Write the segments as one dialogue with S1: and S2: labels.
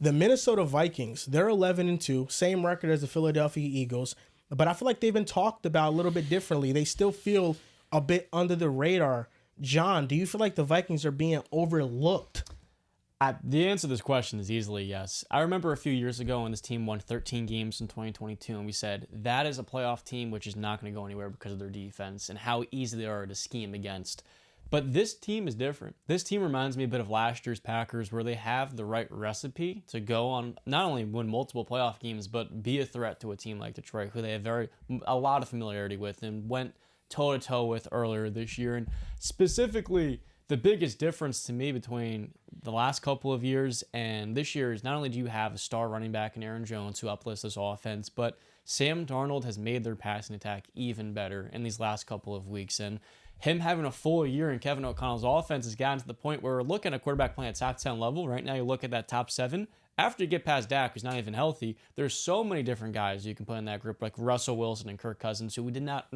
S1: The Minnesota Vikings, they're 11-2, same record as the Philadelphia Eagles, but I feel like they've been talked about a little bit differently. They still feel a bit under the radar. John, do you feel like the Vikings are being overlooked?
S2: The answer to this question is easily yes. I remember a few years ago when this team won 13 games in 2022, and we said that is a playoff team which is not going to go anywhere because of their defense and how easy they are to scheme against. But this team is different. This team reminds me a bit of last year's Packers, where they have the right recipe to go on, not only win multiple playoff games, but be a threat to a team like Detroit, who they have a lot of familiarity with and went toe-to-toe with earlier this year. And specifically, the biggest difference to me between the last couple of years and this year is not only do you have a star running back in Aaron Jones who uplifts this offense, but Sam Darnold has made their passing attack even better in these last couple of weeks. And him having a full year in Kevin O'Connell's offense has gotten to the point where we're looking at a quarterback playing at top 10 level. Right now, you look at that top 7. After you get past Dak, who's not even healthy, there's so many different guys you can put in that group, like Russell Wilson and Kirk Cousins, who we did not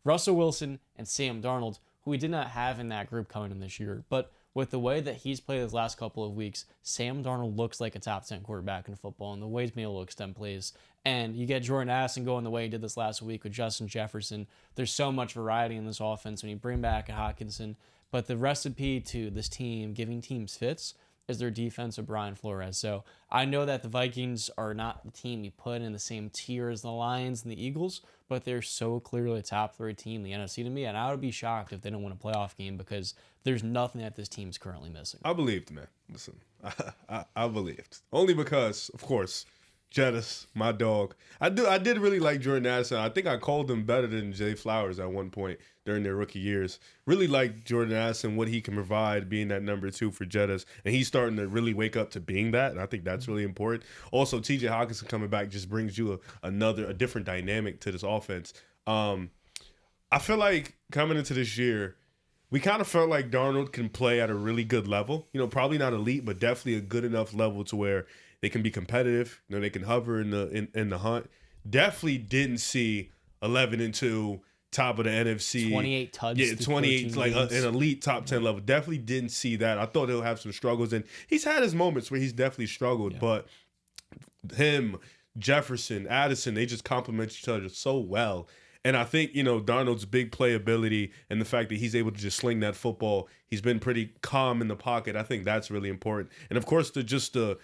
S2: Russell Wilson and Sam Darnold, who we did not have in that group coming in this year. But with the way that he's played his last couple of weeks, Sam Darnold looks like a top 10 quarterback in football, and the way he's been able to extend plays. And you get Jordan Addison going the way he did this last week with Justin Jefferson. There's so much variety in this offense when you bring back a Hockenson. But the recipe to this team giving teams fits is their defense of Brian Flores. So I know that the Vikings are not the team you put in the same tier as the Lions and the Eagles, but they're so clearly a top 3 team in the NFC to me, and I would be shocked if they don't win a playoff game because there's nothing that this team's currently missing.
S3: I believed, man. Listen, I believed. Only because, of course, Jettis, my dog. I did really like Jordan Addison. I think I called him better than Jay Flowers at one point during their rookie years. Really like Jordan Addison, what he can provide being that number 2 for Jettis. And he's starting to really wake up to being that. And I think that's really important. Also, TJ Hockenson coming back just brings you a different dynamic to this offense. I feel like coming into this year, we kind of felt like Darnold can play at a really good level. You know, probably not elite, but definitely a good enough level to where they can be competitive. You know, they can hover in the hunt. Definitely didn't see 11-2, top of the NFC.
S2: 28 tuds.
S3: Yeah, 28, like an elite top 10 level. Definitely didn't see that. I thought he'll have some struggles, and he's had his moments where he's definitely struggled. But him, Jefferson, Addison, they just complement each other so well. And I think, you know, Darnold's big playability and the fact that he's able to just sling that football, he's been pretty calm in the pocket. I think that's really important. And of course, the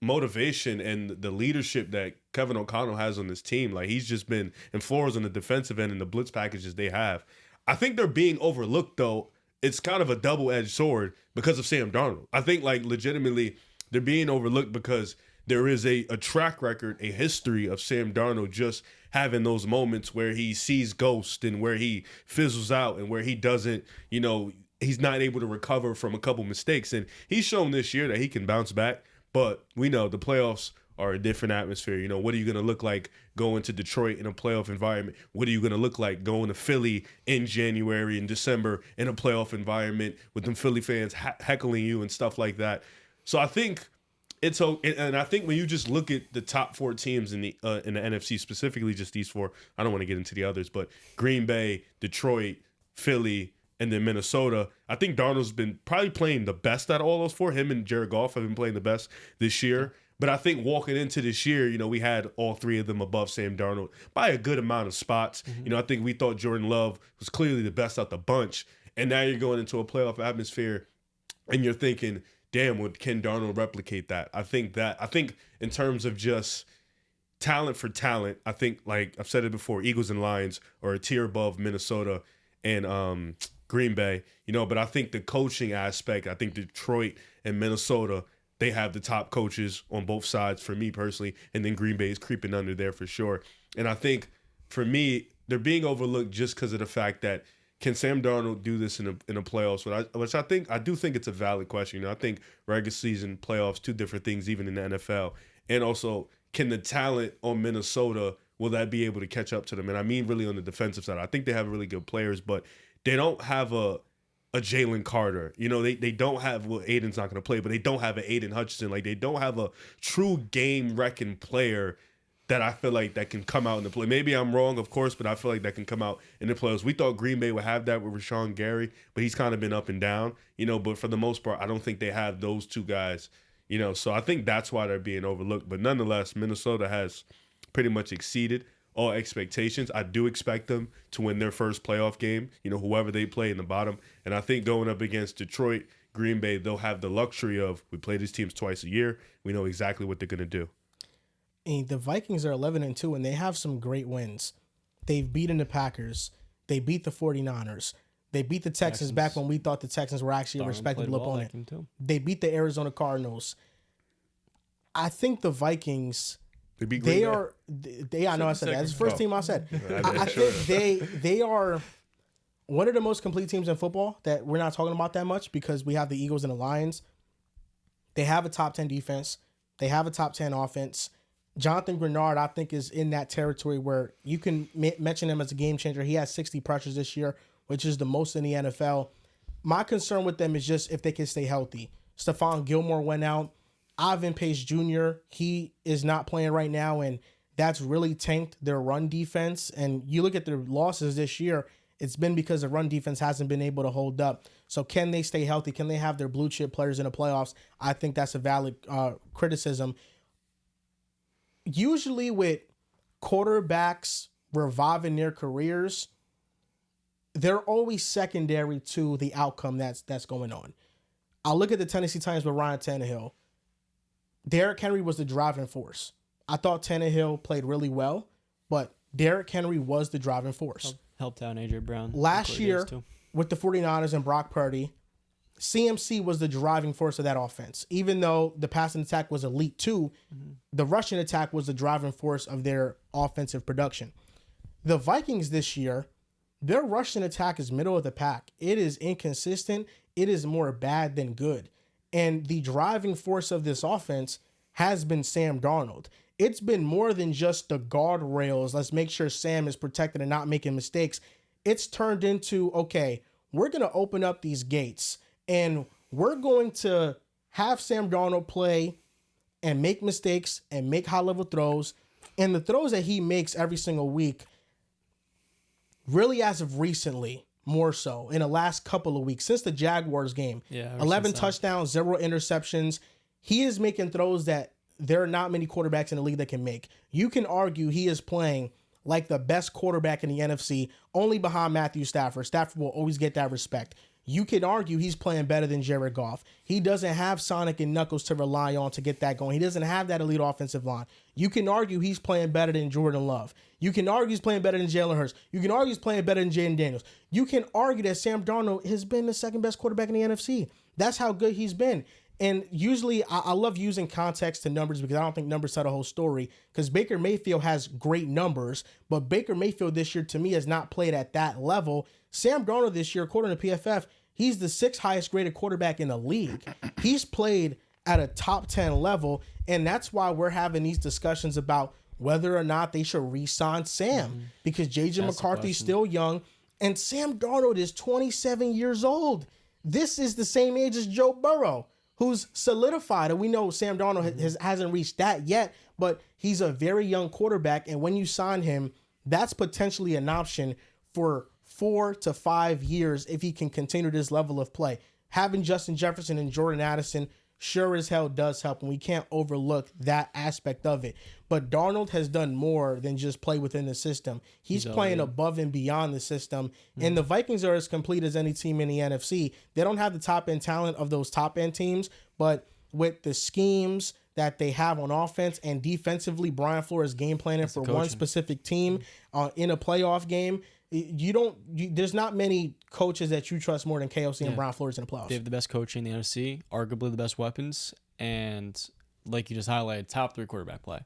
S3: motivation and the leadership that Kevin O'Connell has on this team. Like, he's just been in Flores on the defensive end and the blitz packages they have. I think they're being overlooked, though. It's kind of a double-edged sword because of Sam Darnold. I think, like, legitimately, they're being overlooked because there is a track record, a history of Sam Darnold just having those moments where he sees ghosts and where he fizzles out and where he doesn't, you know, he's not able to recover from a couple mistakes. And he's shown this year that he can bounce back. But we know the playoffs are a different atmosphere. You know, what are you going to look like going to Detroit in a playoff environment? What are you going to look like going to Philly in January and December in a playoff environment with them Philly fans heckling you and stuff like that? So I think it's okay, and I think when you just look at the top 4 teams in the NFC, specifically just these 4, I don't want to get into the others, but Green Bay, Detroit, Philly, and then Minnesota, I think Darnold's been probably playing the best out of all those 4. Him and Jared Goff have been playing the best this year. But I think walking into this year, you know, we had all 3 of them above Sam Darnold by a good amount of spots. Mm-hmm. You know, I think we thought Jordan Love was clearly the best out the bunch. And now you're going into a playoff atmosphere and you're thinking, damn, would Ken Darnold replicate that? I think in terms of just talent for talent, I think, like I've said it before, Eagles and Lions are a tier above Minnesota and Green Bay, you know, but I think the coaching aspect, I think Detroit and Minnesota, they have the top coaches on both sides for me personally, and then Green Bay is creeping under there for sure. And I think for me, they're being overlooked just because of the fact that can Sam Darnold do this in a playoffs? Which I do think it's a valid question. You know, I think regular season, playoffs, 2 different things, even in the NFL. And also, can the talent on Minnesota, will that be able to catch up to them? And I mean, really on the defensive side, I think they have really good players, but they don't have a Jalen Carter. You know, they don't have, well, Aiden's not going to play, but they don't have an Aiden Hutchinson. Like, they don't have a true game-wrecking player that I feel like that can come out in the play. Maybe I'm wrong, of course, but I feel like that can come out in the playoffs. We thought Green Bay would have that with Rashawn Gary, but he's kind of been up and down, you know, but for the most part, I don't think they have those 2 guys, So I think that's why they're being overlooked. But nonetheless, Minnesota has pretty much exceeded all expectations. I do expect them to win their first playoff game, whoever they play in the bottom. And I think going up against Detroit, Green Bay, they'll have the luxury of, we play these teams twice a year. We know exactly what they're going to do.
S1: And the Vikings are 11-2, and they have some great wins. They've beaten the Packers. They beat the 49ers. They beat the Texans back when we thought the Texans were actually a respectable opponent. They beat the Arizona Cardinals. I think the Vikings,
S3: I know
S1: I said that. That's the first team I said. I think they are one of the most complete teams in football that we're not talking about that much because we have the Eagles and the Lions. They have a top 10 defense. They have a top 10 offense. Jonathan Grenard, I think, is in that territory where you can mention him as a game changer. He has 60 pressures this year, which is the most in the NFL. My concern with them is just if they can stay healthy. Stephon Gilmore went out. Ivan Pace Jr., he is not playing right now, and that's really tanked their run defense. And you look at their losses this year, it's been because the run defense hasn't been able to hold up. So can they stay healthy? Can they have their blue chip players in the playoffs? I think that's a valid criticism. Usually with quarterbacks reviving their careers, they're always secondary to the outcome that's going on. I'll look at the Tennessee Titans with Ryan Tannehill. Derrick Henry was the driving force. I thought Tannehill played really well, but Derrick Henry was the driving force.
S2: Helped out A.J. Brown.
S1: Last year with the 49ers and Brock Purdy, CMC was the driving force of that offense. Even though the passing attack was elite too, the rushing attack was the driving force of their offensive production. The Vikings this year, their rushing attack is middle of the pack. It is inconsistent. It is more bad than good. And the driving force of this offense has been Sam Darnold. It's been more than just the guardrails. Let's make sure Sam is protected and not making mistakes. It's turned into, okay, we're going to open up these gates and we're going to have Sam Darnold play and make mistakes and make high-level throws. And the throws that he makes every single week, really as of recently, more so in the last couple of weeks since the Jaguars game. 11 touchdowns, 0 interceptions. He is making throws that there are not many quarterbacks in the league that can make. You can argue he is playing like the best quarterback in the NFC, only behind Matthew Stafford. Stafford will always get that respect. You can argue he's playing better than Jared Goff. He doesn't have Sonic and Knuckles to rely on to get that going. He doesn't have that elite offensive line. You can argue he's playing better than Jordan Love. You can argue he's playing better than Jalen Hurts. You can argue he's playing better than Jaden Daniels. You can argue that Sam Darnold has been the second best quarterback in the NFC. That's how good he's been. And usually I love using context to numbers because I don't think numbers tell the whole story because Baker Mayfield has great numbers, but Baker Mayfield this year to me has not played at that level. Sam Darnold this year, according to PFF, he's the 6th highest graded quarterback in the league. He's played at a top 10 level, and that's why we're having these discussions about whether or not they should re-sign Sam because J.J. McCarthy's still young, and Sam Darnold is 27 years old. This is the same age as Joe Burrow, who's solidified, and we know Sam Darnold hasn't reached that yet, but he's a very young quarterback, and when you sign him, that's potentially an option for 4 to 5 years if he can continue this level of play. Having Justin Jefferson and Jordan Addison sure as hell does help, and we can't overlook that aspect of it. But Darnold has done more than just play within the system. He's playing above and beyond the system, and the Vikings are as complete as any team in the NFC. They don't have the top-end talent of those top-end teams, but with the schemes that they have on offense and defensively, Brian Flores game planning for one specific team in a playoff game, there's not many coaches that you trust more than KOC and Brian Flores in the playoffs.
S2: They have the best coaching in the NFC, arguably the best weapons, and like you just highlighted, top 3 quarterback play.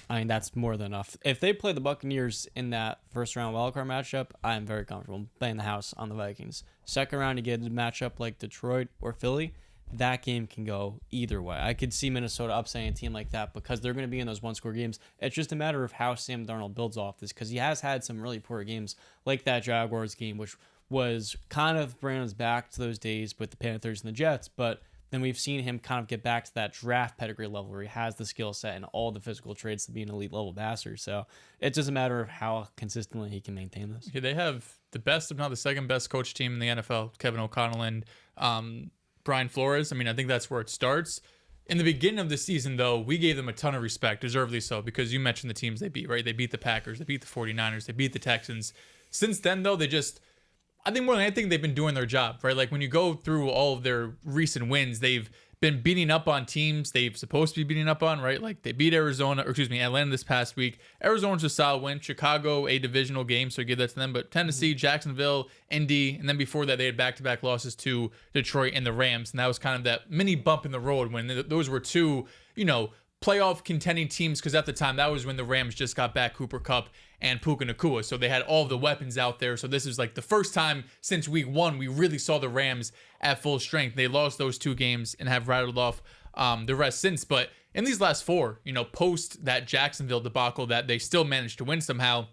S2: I mean, that's more than enough. If they play the Buccaneers in that first-round wildcard matchup, I am very comfortable playing the house on the Vikings. Second round, you get a matchup like Detroit or Philly, that game can go either way. I could see Minnesota upsetting a team like that because they're going to be in those one-score games. It's just a matter of how Sam Darnold builds off this because he has had some really poor games like that Jaguars game, which was kind of bringing us back to those days with the Panthers and the Jets, but then we've seen him kind of get back to that draft pedigree level where he has the skill set and all the physical traits to be an elite level passer. So it's just a matter of how consistently he can maintain this.
S4: Yeah, they have the best, if not the second best coach team in the NFL, Kevin O'Connell and Brian Flores. I mean, I think that's where it starts. In the beginning of the season, though, we gave them a ton of respect, deservedly so, because you mentioned the teams they beat, right? They beat the Packers, they beat the 49ers, they beat the Texans. Since then, though, I think more than anything, they've been doing their job, right? Like when you go through all of their recent wins, they've been beating up on teams they've supposed to be beating up on, right? Like they beat Atlanta this past week. Arizona's a solid win. Chicago, a divisional game, so I give that to them. But Tennessee, Jacksonville, Indy, and then before that, they had back-to-back losses to Detroit and the Rams. And that was kind of that mini bump in the road when those were two, playoff contending teams, because at the time, that was when the Rams just got back Cooper Kupp and Puka Nacua. So they had all the weapons out there. So this is like the first time since week 1 we really saw the Rams at full strength. They lost those 2 games and have rattled off the rest since. But in these last 4, post that Jacksonville debacle that they still managed to win somehow,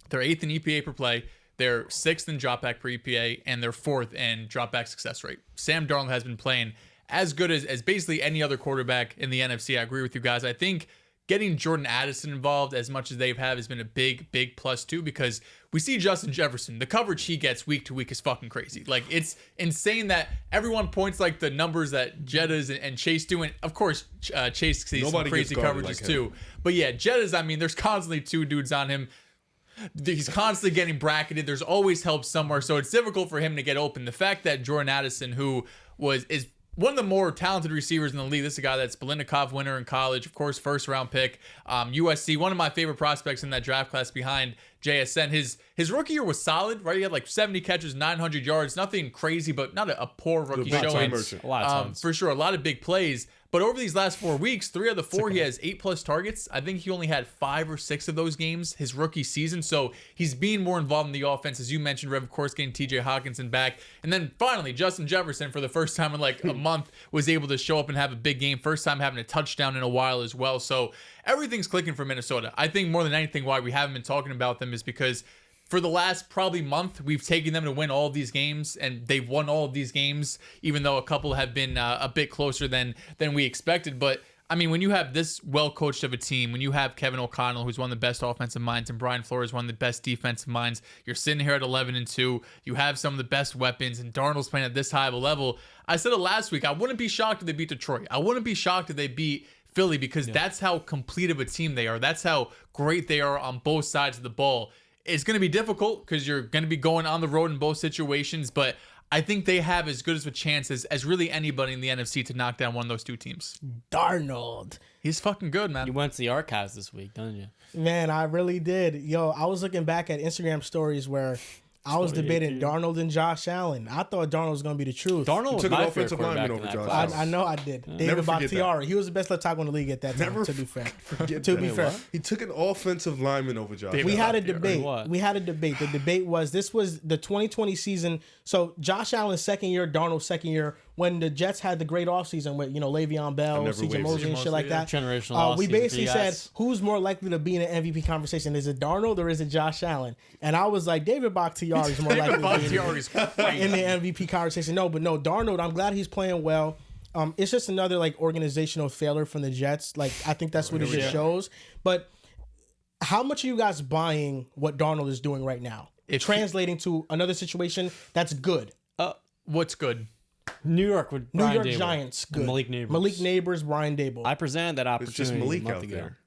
S4: they're 8th in EPA per play. They're 6th in dropback per EPA, and they're 4th in dropback success rate. Sam Darnold has been playing as good as basically any other quarterback in the NFC. I agree with you guys. I think getting Jordan Addison involved as much as they have has been a big plus too, because we see Justin Jefferson, the coverage he gets week to week is fucking crazy. Like, it's insane that everyone points like the numbers that Jettas and Chase do. And of course, Chase sees some crazy coverages like too. But yeah, Jettas, I mean, there's constantly 2 dudes on him. He's constantly getting bracketed. There's always help somewhere. So it's difficult for him to get open. The fact that Jordan Addison, who is one of the more talented receivers in the league. This is a guy that's Biletnikoff winner in college, of course, first round pick. USC, one of my favorite prospects in that draft class behind JSN. His rookie year was solid, right? He had like 70 catches, 900 yards, nothing crazy, but not a poor rookie showing.
S2: A lot of times.
S4: For sure, a lot of big plays. But over these last 4 weeks, 3 of the 4, he has 8+ targets. I think he only had 5 or 6 of those games his rookie season. So he's being more involved in the offense. As you mentioned, Rev, of course, getting TJ Hawkinson back. And then finally, Justin Jefferson, for the first time in like a month, was able to show up and have a big game. First time having a touchdown in a while as well. So everything's clicking for Minnesota. I think more than anything why we haven't been talking about them is because for the last probably month, we've taken them to win all of these games, and they've won all of these games, even though a couple have been a bit closer than we expected. But I mean, when you have this well-coached of a team, when you have Kevin O'Connell, who's one of the best offensive minds, and Brian Flores, one of the best defensive minds, you're sitting here at 11-2. You have some of the best weapons, and Darnold's playing at this high of a level. I said it last week. I wouldn't be shocked if they beat Detroit. I wouldn't be shocked if they beat Philly, because that's how complete of a team they are. That's how great they are on both sides of the ball. It's going to be difficult because you're going to be going on the road in both situations, but I think they have as good as a chance as really anybody in the NFC to knock down one of those 2 teams.
S1: Darnold.
S4: He's fucking good, man.
S2: You went to the archives this week, didn't you?
S1: Man, I really did. Yo, I was looking back at Instagram stories where I was debating Darnold and Josh Allen. I thought Darnold was going to be the truth.
S2: Darnold was
S3: took
S2: my
S3: an
S2: favorite
S3: offensive lineman
S2: quarterback
S3: over
S2: in that
S3: Josh
S2: class.
S3: Allen.
S1: I know I did.
S3: Never
S1: David
S3: forget
S1: Bakhtiari. He was the best left tackle in the league at that time, to be fair. To be fair.
S3: He took an offensive lineman over Josh.
S1: We had a
S4: Bakhtiari.
S1: debate.
S2: What?
S1: We had a debate. The debate was, this was the 2020 season. So Josh Allen's second year, Darnold's second year, when the Jets had the great offseason with, Le'Veon Bell,
S3: never
S1: CJ
S3: wavered.
S1: Mosley and shit like that.
S2: Generational
S1: We
S2: offseason
S1: basically
S2: for you
S1: said,
S2: guys.
S1: who's more likely to be in an MVP conversation? Is it Darnold or is it Josh Allen? And I was like, David Bakhtiari is more likely to be
S4: Bakhtiari's
S1: in the MVP conversation. No, Darnold, I'm glad he's playing well. It's just another like organizational failure from the Jets. Like, I think that's what it just shows. But how much are you guys buying what Darnold is doing right now? Translating to another situation that's good.
S4: What's good?
S2: New York with
S1: New
S2: Brian
S1: York
S2: Dable.
S1: Giants, good.
S2: Malik Neighbors.
S1: Malik Neighbors, Brian Dable.
S2: I presented that
S3: It's just
S2: opportunity
S3: Malik
S2: a month
S3: out
S2: ago.
S3: there.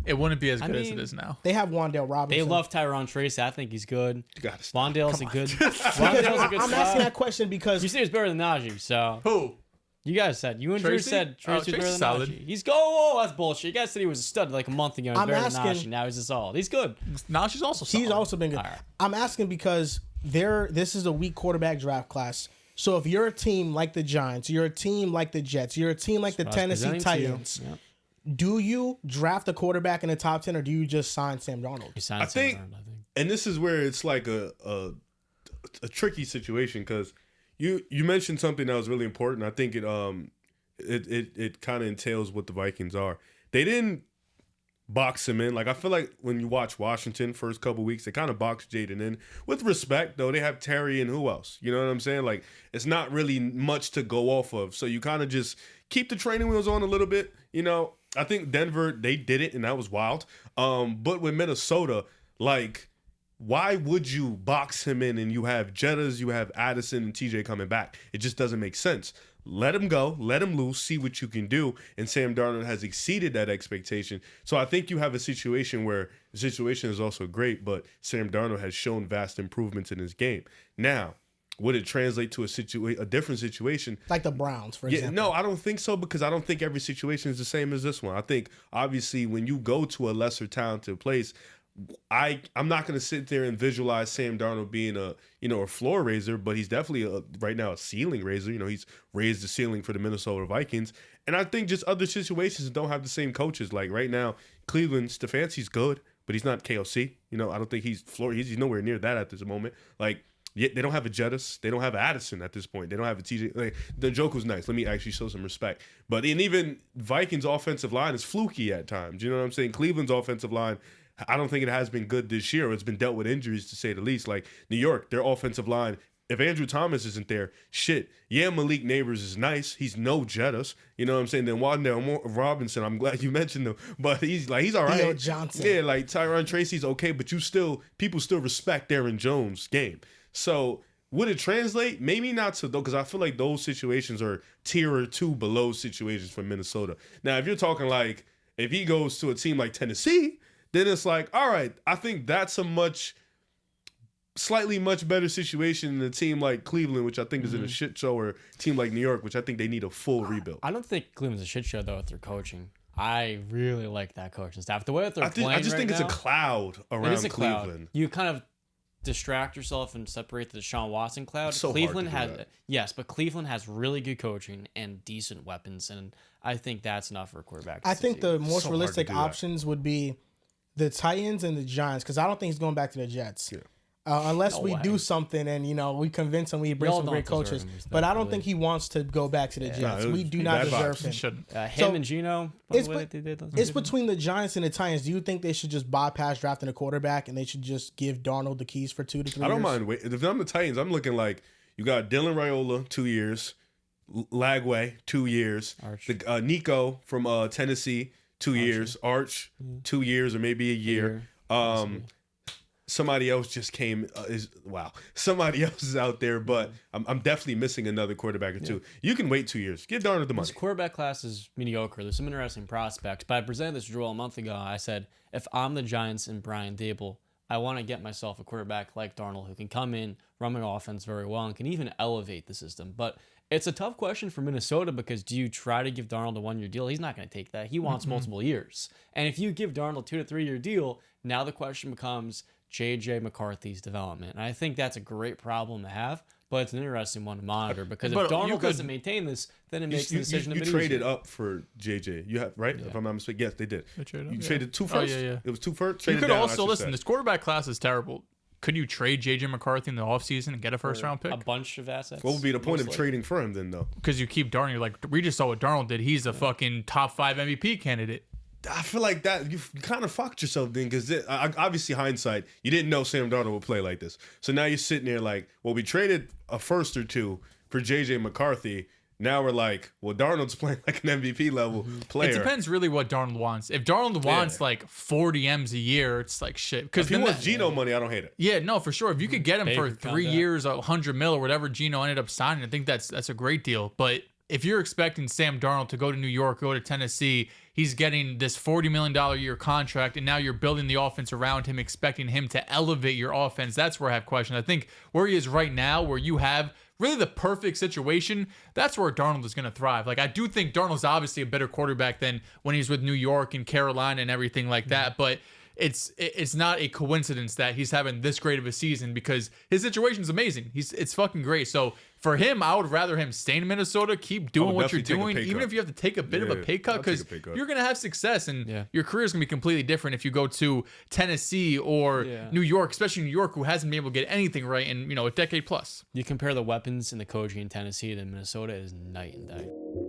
S4: It wouldn't be as good as
S2: mean,
S4: it is now.
S1: They have Wan'Dale Robinson.
S2: They love Tyron Tracy. I think he's good.
S3: You gotta stop.
S2: Wandale's a good. Wandale's a good
S1: I'm
S2: spot.
S1: asking that question because
S2: You said he's better than Najee, so
S4: Who?
S2: you guys said you and Drew
S4: Tracy?
S2: said Tracy's better
S4: Tracy's
S2: than
S4: solid.
S2: Najee. He's that's bullshit. You guys said he was a stud like a month ago. He's
S1: I'm
S2: better than
S1: asking-
S2: Najee. Now he's just all. He's good.
S4: Najee's also solid.
S1: he's also been good.
S2: All right.
S1: I'm asking because this is a weak quarterback draft class. So if you're a team like the Giants, you're a team like the Jets, you're a team like the
S2: I was
S1: Tennessee
S2: presenting to you.
S1: Titans,
S2: Yep.
S1: do you draft a quarterback in the top 10 or do you just sign Sam Darnold?
S2: He signed
S3: I think-
S2: Sam Darnold, I think.
S3: And this is where it's like a tricky situation, because you mentioned something that was really important. I think it kind of entails what the Vikings are. They didn't box him in. Like, I feel like when you watch Washington first couple weeks, they kind of boxed Jaden in. With respect, though, they have Terry and who else? You know what I'm saying? Like, it's not really much to go off of. So you kind of just keep the training wheels on a little bit. I think Denver, they did it, and that was wild. But with Minnesota, like, why would you box him in and you have Jettas, you have Addison and TJ coming back? It just doesn't make sense. let him go, let him loose, see what you can do. And Sam Darnold has exceeded that expectation. So I think you have a situation where the situation is also great, but Sam Darnold has shown vast improvements in his game. Now, would it translate to a different situation?
S1: Like the Browns, for example.
S3: No, I don't think so, because I don't think every situation is the same as this one. I think, obviously, when you go to a lesser talented place, I'm not going to sit there and visualize Sam Darnold being a floor raiser, but he's definitely right now a ceiling raiser. He's raised the ceiling for the Minnesota Vikings. And I think just other situations don't have the same coaches. Like right now, Cleveland, Stefanski's good, but he's not KOC. I don't think he's nowhere near that at this moment. Like, yeah, they don't have a Jettis. They don't have Addison at this point. They don't have a TJ. Like, the joke was nice. Let me actually show some respect. But even Vikings' offensive line is fluky at times. You know what I'm saying? Cleveland's offensive line, I don't think it has been good this year. It's been dealt with injuries, to say the least. Like New York, their offensive line, if Andrew Thomas isn't there, shit. Yeah, Malik Neighbors is nice. He's no Jettis. You know what I'm saying? Then Wandale Robinson, I'm glad you mentioned him. But he's all right.
S1: Theo Johnson.
S3: Yeah, like Tyron Tracy's okay, but people still respect Aaron Jones' game. So would it translate? Maybe not so, though, because I feel like those situations are tier or two below situations for Minnesota. Now, if you're talking like if he goes to a team like Tennessee, then it's like, all right, I think that's a slightly much better situation than a team like Cleveland, which I think is in a shit show, or a team like New York, which I think they need a full rebuild.
S2: I don't think Cleveland's a shit show, though, with their coaching. I really like that coaching staff. The way that they're playing
S3: I just
S2: right
S3: think
S2: now,
S3: it's a cloud around Cleveland.
S2: Cloud. You kind of distract yourself and separate the Deshaun Watson cloud.
S3: So
S2: Cleveland
S3: hard to do
S2: has
S3: that.
S2: Yes, but Cleveland has really good coaching and decent weapons, and I think that's enough for a quarterback.
S1: I think the most
S3: So hard to
S1: realistic
S3: do that.
S1: options would be the Titans and the Giants, because I don't think he's going back to the Jets. Yeah. Unless
S2: No
S1: we
S2: way.
S1: do something and we convince him, we bring
S2: Y'all
S1: some great
S2: don't deserve
S1: coaches.
S2: him,
S1: But I don't
S2: respectfully.
S1: think he wants to go back to the Jets.
S3: Nah,
S1: We do not
S3: bad
S1: deserve
S3: vibes.
S1: him.
S4: Shouldn't.
S2: Him
S1: So,
S2: and Gino.
S1: It's,
S2: the way
S1: bet-
S2: that they did those
S1: it's
S2: two.
S1: between the Giants and the Titans. Do you think they should just bypass drafting a quarterback and they should just give Darnold the keys for 2 to 3 years?
S3: I don't mind. If I'm the Titans, I'm looking like you got Dylan Raiola, 2 years, Lagway, 2 years,
S2: Arch.
S3: Nico from Tennessee, 2 years, Arch, 2 years or maybe a year. Somebody else just came. Somebody else is out there, but I'm definitely missing another quarterback or two. You can wait 2 years. Give Darnold the money.
S2: This quarterback class is mediocre. There's some interesting prospects, but I presented this to Joel a month ago. I said, if I'm the Giants and Brian Dable, I want to get myself a quarterback like Darnold who can come in, run my offense very well, and can even elevate the system. But it's a tough question for Minnesota, because do you try to give Darnold a 1-year deal? He's not going to take that. He wants multiple years. And if you give Darnold a 2 to 3 year deal, now the question becomes J.J. McCarthy's development. And I think that's a great problem to have, but it's an interesting one to monitor, because if
S4: But you
S2: Darnold
S4: could-
S2: doesn't maintain this, then it makes the decision a
S3: you
S2: bit
S3: traded
S2: easier.
S3: up for JJ. You have right? If I'm not mistaken, yes, they did.
S4: They traded up,
S3: You
S4: yeah.
S3: traded 2
S4: Oh,
S3: firsts.
S4: yeah.
S3: It was 2 firsts.
S4: You
S3: Traded
S4: could
S3: down, I
S4: also
S3: should
S4: listen.
S3: say.
S4: This quarterback class is terrible. Could you trade JJ McCarthy in the offseason and get a first round pick?
S2: A bunch of assets.
S3: What would be the point of
S2: mostly.
S3: trading for him then, though?
S4: Because you keep Darnold. You're like, we just saw what Darnold did. He's a fucking top 5 MVP candidate.
S3: I feel like that you kind of fucked yourself then, because obviously hindsight, you didn't know Sam Darnold would play like this. So now you're sitting there like, well, we traded a first or two for JJ McCarthy. Now we're like, well, Darnold's playing like an MVP level player.
S4: It depends really what Darnold wants. If Darnold wants like 40 M's a year, it's like shit. Because
S3: If he wants Geno money, I don't hate it.
S4: yeah, no, for sure. If you could get him for
S2: Baker
S4: 3
S2: contract.
S4: years, 100 mil or whatever Geno ended up signing, I think that's a great deal. But if you're expecting Sam Darnold to go to New York, go to Tennessee, he's getting this $40 million a year contract, and now you're building the offense around him, expecting him to elevate your offense. That's where I have questions. I think where he is right now, where you have really the perfect situation, that's where Darnold is going to thrive. Like, I do think Darnold's obviously a better quarterback than when he's with New York and Carolina and everything like that, but it's not a coincidence that he's having this great of a season, because his situation is amazing. It's fucking great. So for him, I would rather him stay in Minnesota, keep doing what you're
S3: definitely take a
S4: doing,
S3: pay
S4: even
S3: cut.
S4: if you have to take a bit of a
S3: Yeah,
S4: pay cut,
S3: I'll take
S4: because
S3: a pay cut.
S4: you're gonna have success and
S2: Yeah.
S4: your career is gonna be completely different if you go to Tennessee or New York, especially New York, who hasn't been able to get anything right in a decade plus.
S2: You compare the weapons in the coaching in Tennessee to Minnesota, it is night and day.